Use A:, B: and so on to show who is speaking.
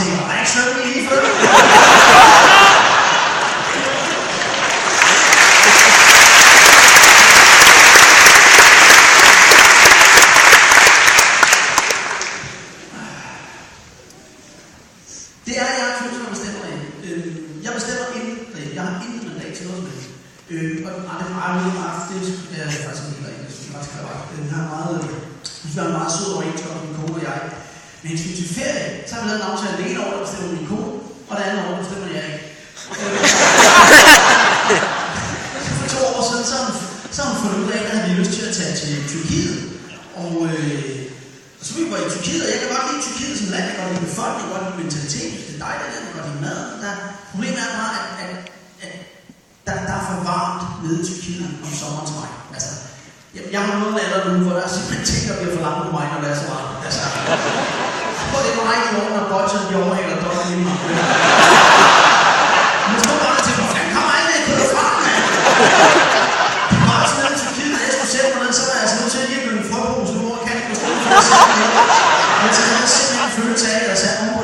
A: tænker, der er ikke søvn i lige før. Det er jeg følelser, der bestemmer af. Jeg bestemmer intet. Jeg har intet mandat til noget som helst. Og det er faktisk ikke rigtigt. Jeg synes faktisk, det er ret. Vi har en meget sød overenskomst, min kone og jeg. Men hensyn til ferie, så har vi lavet en aftale. Det ene år, der bestemmer min kone, og det andet år, der bestemmer jeg ikke. For 2 år siden, så har hun fundet ud af, at jeg havde lyst til at tage til Tyrkiet. Og så vi var i Tyrkiet, og jeg kan godt lide Tyrkiet som land. Jeg kan godt lide befolkningen, jeg kan godt lide mentalitet. Det er dejligt, jeg kan godt lide mad. Problemet er bare, at der er for varmt nede i Tyrkiet om sommeren til mig. Altså, jeg har noget alder nu, hvor der er simpelthen ting, der bliver for langt på mig, når det er så varmt. Altså, hvor det er mig i orden, og bolden de overhaler dobbelt i mig. Men så bare til, hvor fanden kommer alle det kød fra, mand? Det er bare sådan noget i Tyrkiet, at jeg skulle sætte mig ned, så var jeg altså nødt til at give en frøpose nu, og kan ikke bestå for at sætte mig ned. Men så havde jeg simpelthen en følelse af, at jeg satte mig på